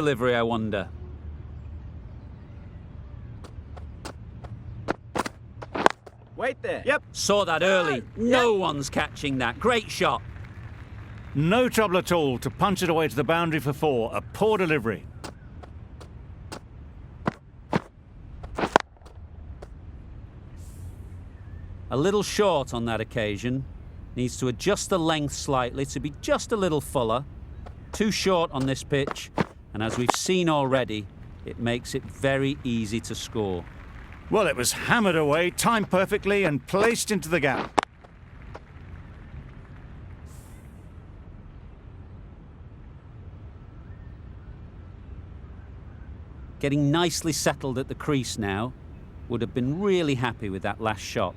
Delivery, I wonder. Wait there. Yep. Saw that early. No one's catching that. Great shot. No trouble at all to punch it away to the boundary for 4. A poor delivery. A little short on that occasion. Needs to adjust the length slightly to be just a little fuller. Too short on this pitch, and as we've seen already, it makes it very easy to score. Well, it was hammered away, timed perfectly and placed into the gap. Getting nicely settled at the crease now. Would have been really happy with that last shot.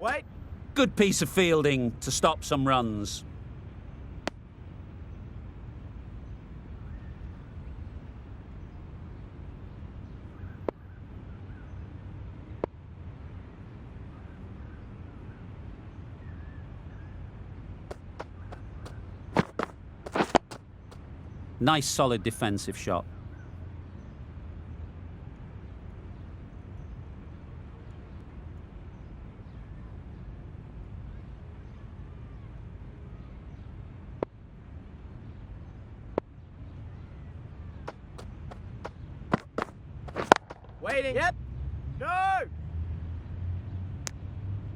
Wait. Good piece of fielding to stop some runs. Nice solid defensive shot. Waiting. Yep. Go.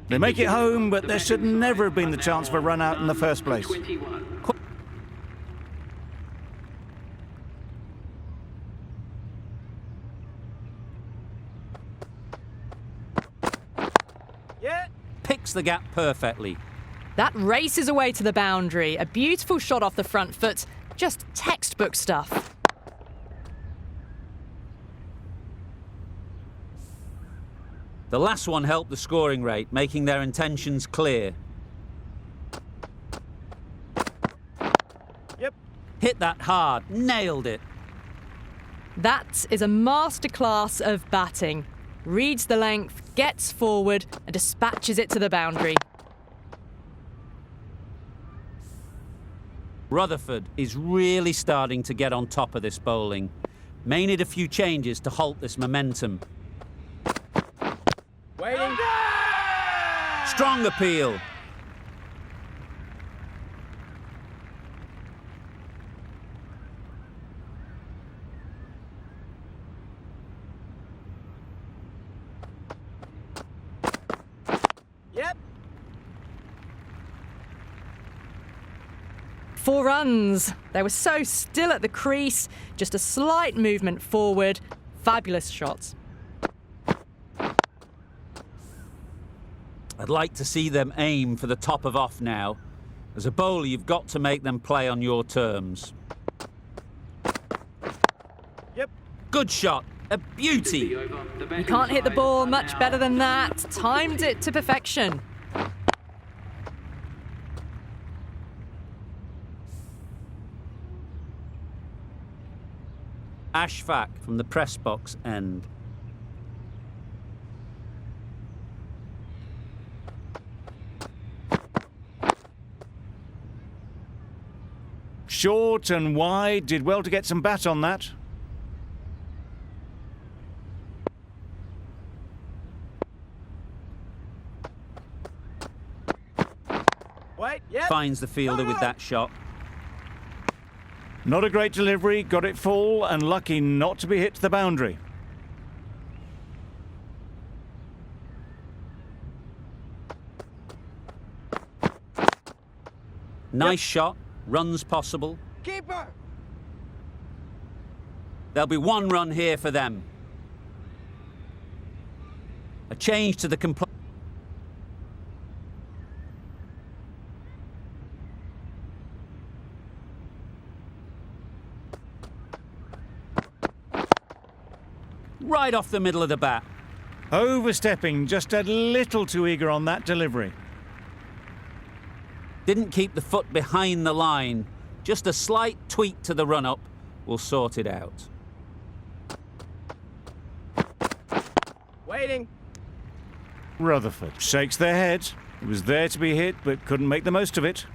They make it home, but there should never have been the chance for a run out in the first place. Yeah. Picks the gap perfectly. That races away to the boundary. A beautiful shot off the front foot. Just textbook stuff. The last one helped the scoring rate, making their intentions clear. Yep. Hit that hard, nailed it. That is a masterclass of batting. Reads the length, gets forward and dispatches it to the boundary. Rutherford is really starting to get on top of this bowling. May need a few changes to halt this momentum. Waiting. Strong appeal. Yep. 4 runs. They were so still at the crease. Just a slight movement forward. Fabulous shots. I'd like to see them aim for the top of off now. As a bowler, you've got to make them play on your terms. Yep. Good shot. A beauty. You can't hit the ball much better than that. Timed it to perfection. Ashfaq from the press box end. Short and wide, did well to get some bat on that. Wait. Yep. Finds the fielder with that shot. Not a great delivery, got it full and lucky not to be hit to the boundary. Nice shot. Runs possible. Keeper. There'll be 1 run here for them. A change to the right off the middle of the bat. Overstepping, just a little too eager on that delivery. Didn't keep the foot behind the line. Just a slight tweak to the run-up will sort it out. Waiting. Rutherford shakes their head. It was there to be hit, but couldn't make the most of it.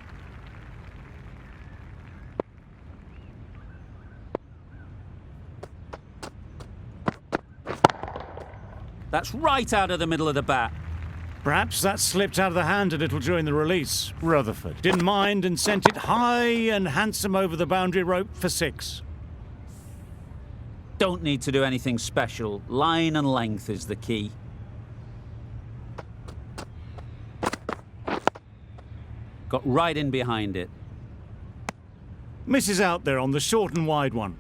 That's right out of the middle of the bat. Perhaps that slipped out of the hand a little during the release. Rutherford didn't mind and sent it high and handsome over the boundary rope for 6. Don't need to do anything special. Line and length is the key. Got right in behind it. Misses out there on the short and wide one.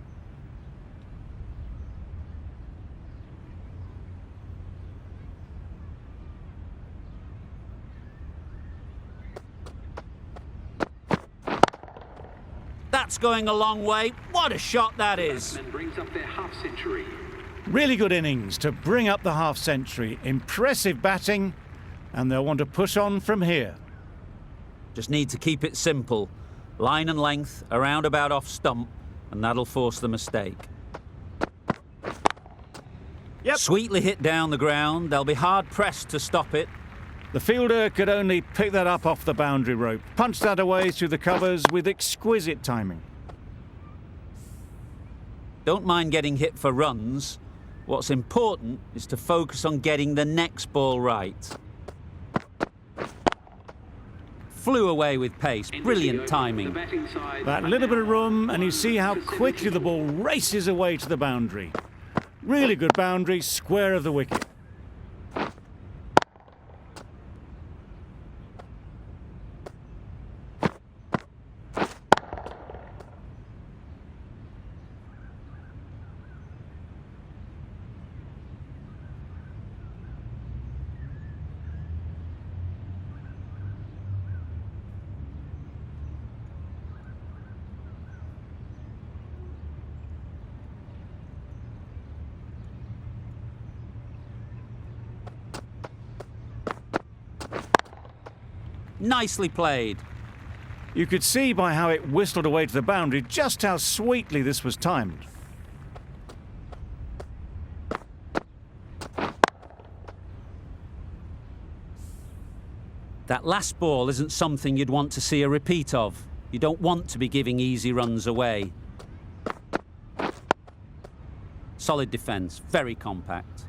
That's going a long way. What a shot that is. Brings up their half century. Really good innings to bring up the half century. Impressive batting, and they'll want to push on from here. Just need to keep it simple. Line and length, around about off stump, and that'll force the mistake. Yep. Sweetly hit down the ground. They'll be hard pressed to stop it. The fielder could only pick that up off the boundary rope, punched that away through the covers with exquisite timing. Don't mind getting hit for runs. What's important is to focus on getting the next ball right. Flew away with pace. Brilliant timing. That little bit of room, and you see how quickly the ball races away to the boundary. Really good boundary, square of the wicket. Nicely played. You could see by how it whistled away to the boundary just how sweetly this was timed. That last ball isn't something you'd want to see a repeat of. You don't want to be giving easy runs away. Solid defence, very compact.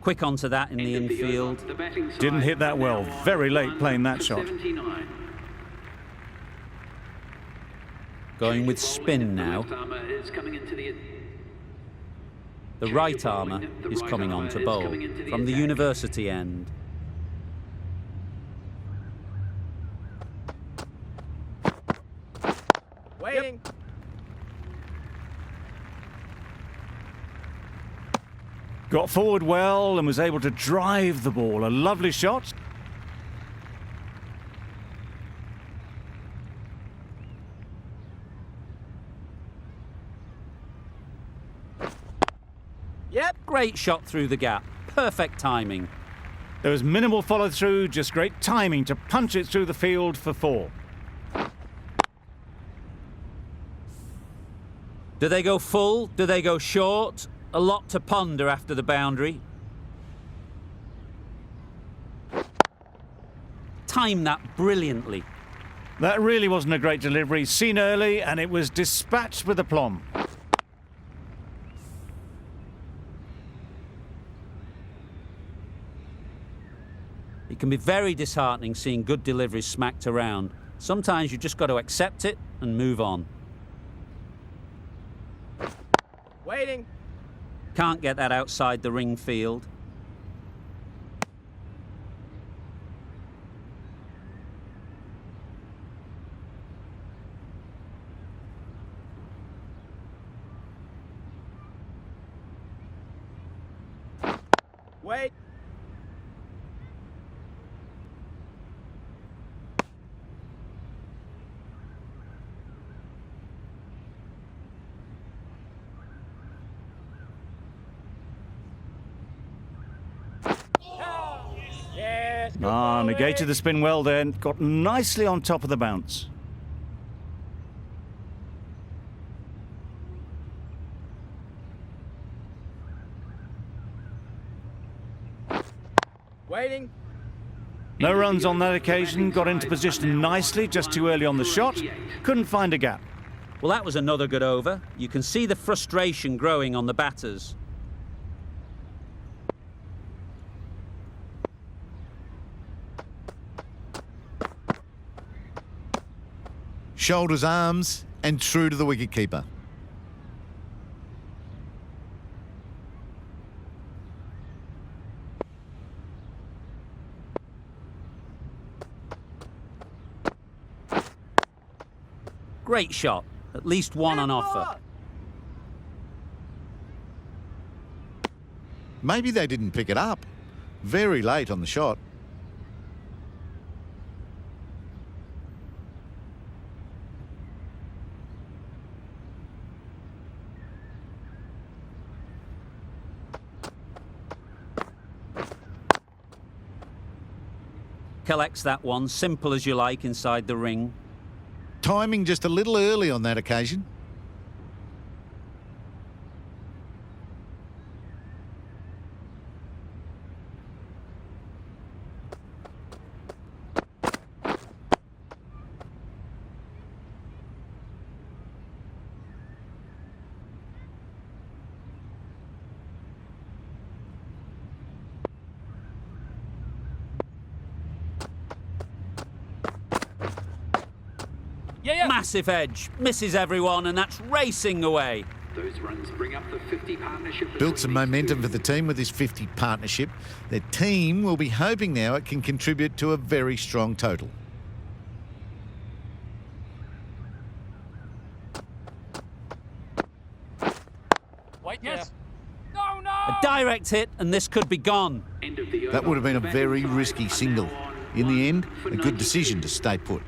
Quick onto that in the infield. Didn't hit that well. Very late playing that shot. Going with spin now. The right armour is coming on to bowl from the university end. Waiting. Got forward well and was able to drive the ball. A lovely shot. Yep. Great shot through the gap. Perfect timing. There was minimal follow through, just great timing to punch it through the field for 4. Do they go full? Do they go short? A lot to ponder after the boundary. Timed that brilliantly. That really wasn't a great delivery. Seen early, and it was dispatched with aplomb. It can be very disheartening seeing good deliveries smacked around. Sometimes you just got to accept it and move on. Waiting. Can't get that outside the ring field. Wait. Yes, good Ah, bowling. negated the spin well then. Got nicely on top of the bounce. Waiting. No runs on that occasion. Got into position nicely, just too early on the shot. Couldn't find a gap. Well, that was another good over. You can see the frustration growing on the batters. Shoulders, arms, and true to the wicketkeeper. Great shot. At least one on offer. Maybe they didn't pick it up. Very late on the shot. Collects that one, simple as you like, inside the ring. Timing just a little early on that occasion. Massive edge, misses everyone, and that's racing away. Those runs bring up the 50 partnership. Built some momentum for the team with this 50 partnership. Their team will be hoping now it can contribute to a very strong total. Wait. Yes. A direct hit, and this could be gone. That would have been a very risky single. In the end, a good decision to stay put.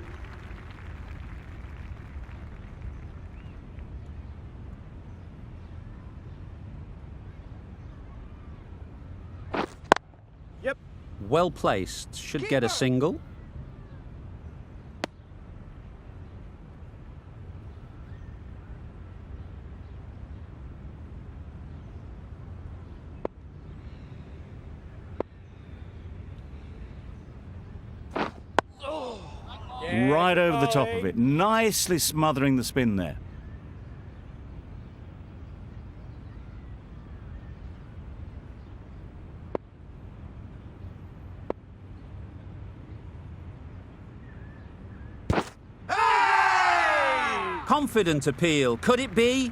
Yep. Well placed, should get a single. Right over the top of it. Nicely smothering the spin there. Confident appeal, could it be?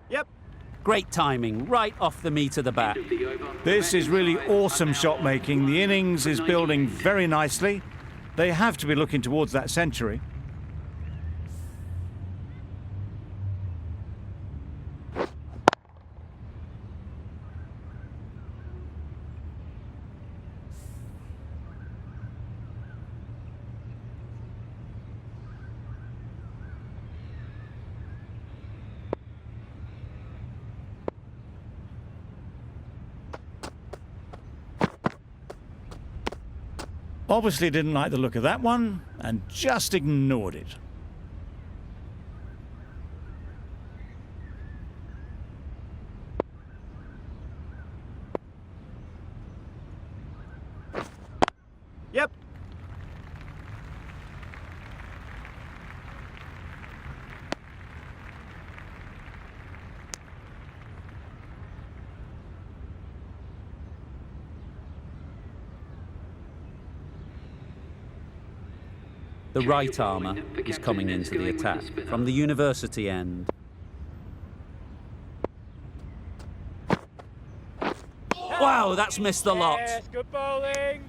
Yep. Great timing, right off the meat of the bat. This is really awesome shot making. The innings is building very nicely. They have to be looking towards that century. Obviously didn't like the look of that one and just ignored it. Yep. The right armour is coming into the attack from the university end. Wow, that's missed the lot. Yes, good bowling.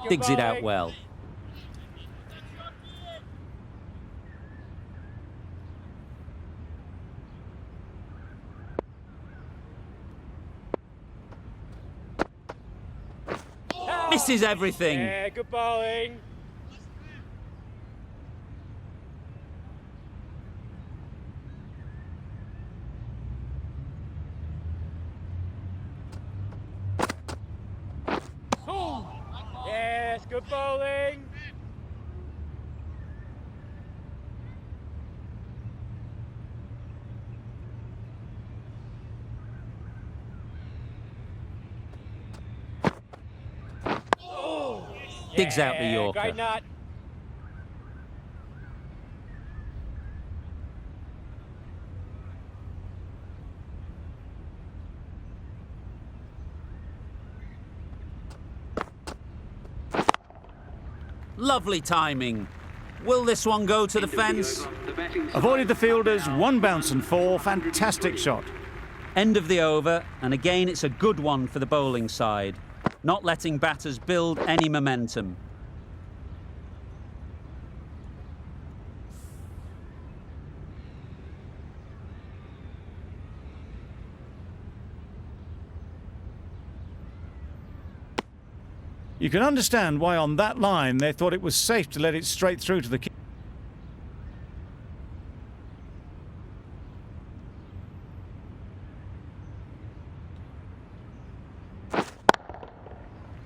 Digs it out well. Misses everything. Yeah, good bowling. Yes, good bowling. Digs out the Yorker. Great nut. Lovely timing. Will this one go to the fence? Avoided the fielders, 1 bounce and 4. Fantastic shot. End of the over, and again it's a good one for the bowling side, not letting batters build any momentum. You can understand why on that line they thought it was safe to let it straight through to the keeper.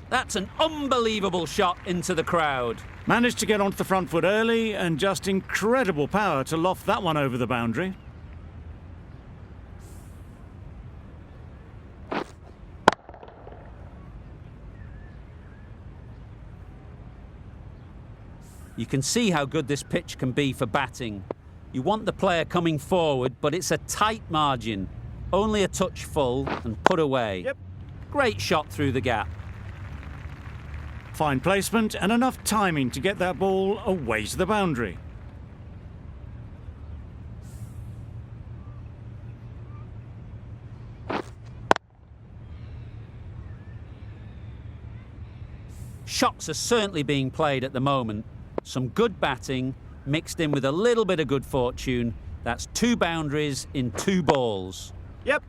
That's an unbelievable shot into the crowd. Managed to get onto the front foot early and just incredible power to loft that one over the boundary. You can see how good this pitch can be for batting. You want the player coming forward, but it's a tight margin. Only a touch full and put away. Yep. Great shot through the gap. Fine placement and enough timing to get that ball away to the boundary. Shots are certainly being played at the moment. Some good batting mixed in with a little bit of good fortune. That's 2 boundaries in 2 balls. Yep.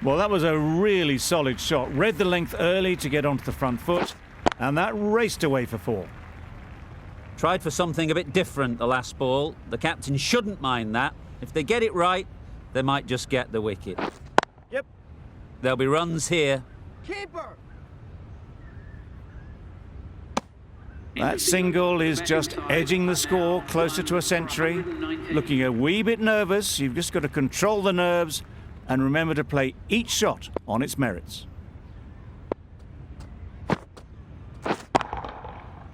Well, that was a really solid shot. Read the length early to get onto the front foot, and that raced away for 4. Tried for something a bit different the last ball. The captain shouldn't mind that. If they get it right, they might just get the wicket. Yep. There'll be runs here. Keeper. That single is just edging the score closer to a century. Looking a wee bit nervous, you've just got to control the nerves and remember to play each shot on its merits.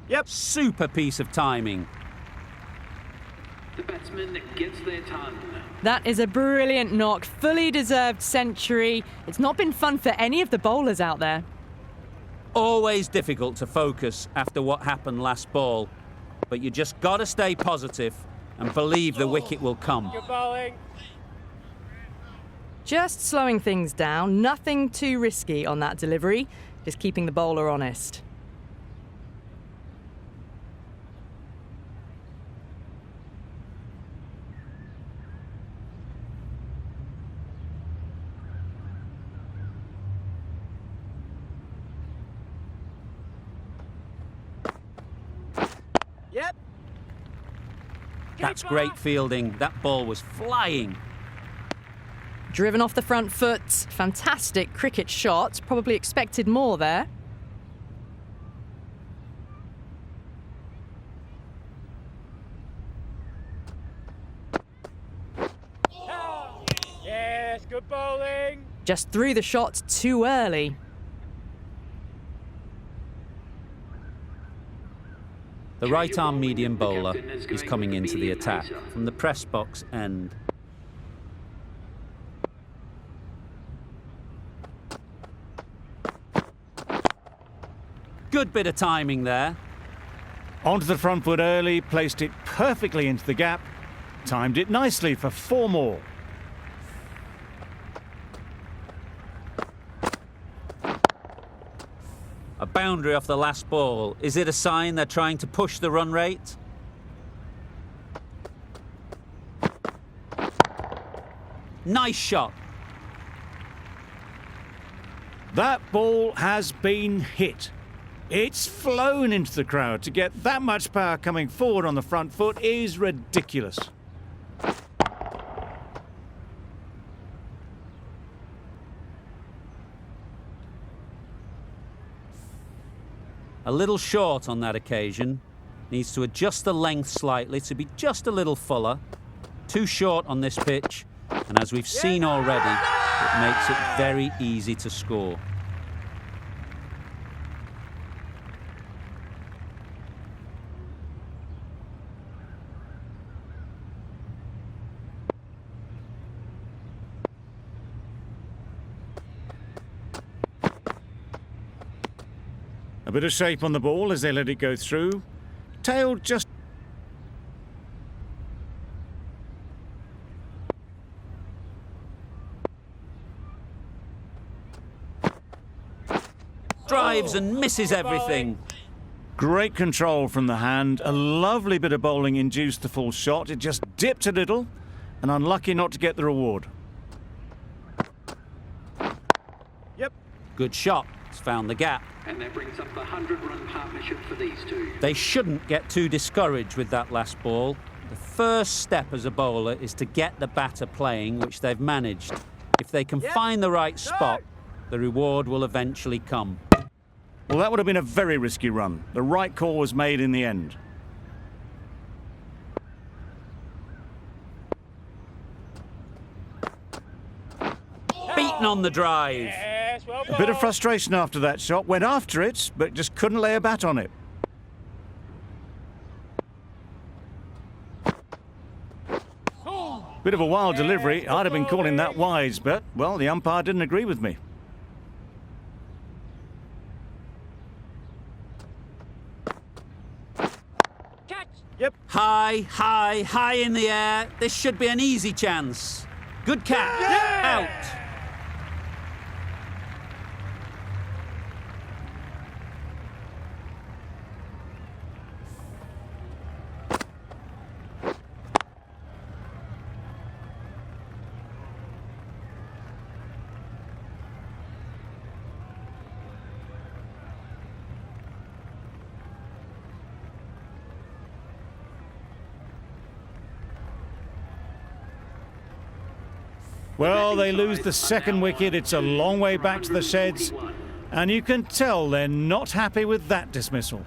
Yep. Super piece of timing. The batsman gets their ton. That is a brilliant knock, fully deserved century. It's not been fun for any of the bowlers out there. Always difficult to focus after what happened last ball, but you just got to stay positive and believe the wicket will come. Good bowling. Just slowing things down, nothing too risky on that delivery, just keeping the bowler honest. Yep. That's Keeper. great fielding. That ball was flying. Driven off the front foot, fantastic cricket shot, probably expected more there. Yes, good bowling. Just threw the shot too early. The right-arm medium bowler is coming into the attack from the press box end. Good bit of timing there. Onto the front foot early, placed it perfectly into the gap, timed it nicely for 4 more. A boundary off the last ball. Is it a sign they're trying to push the run rate? Nice shot. That ball has been hit. It's flown into the crowd. To get that much power coming forward on the front foot is ridiculous. A little short on that occasion. Needs to adjust the length slightly to be just a little fuller. Too short on this pitch. And as we've seen already, it makes it very easy to score. A bit of shape on the ball as they let it go through. Tail just... Drives and misses everything. Great control from the hand. A lovely bit of bowling induced the full shot. It just dipped a little and unlucky not to get the reward. Yep. Good shot. It's found the gap. And that brings up the 100-run partnership for these two. They shouldn't get too discouraged with that last ball. The first step as a bowler is to get the batter playing, which they've managed. If they can find the right spot, the reward will eventually come. Well, that would have been a very risky run. The right call was made in the end. Beaten on the drive. Yes, well A bit of frustration after that shot. Went after it, but just couldn't lay a bat on it. Bit of a wild delivery. I'd have been calling that wise, but, well, the umpire didn't agree with me. catch. Yep. High, high, high in the air. This should be an easy chance. Good catch. Yeah! Out. Well, they lose the second wicket. It's a long way back to the sheds. And you can tell they're not happy with that dismissal.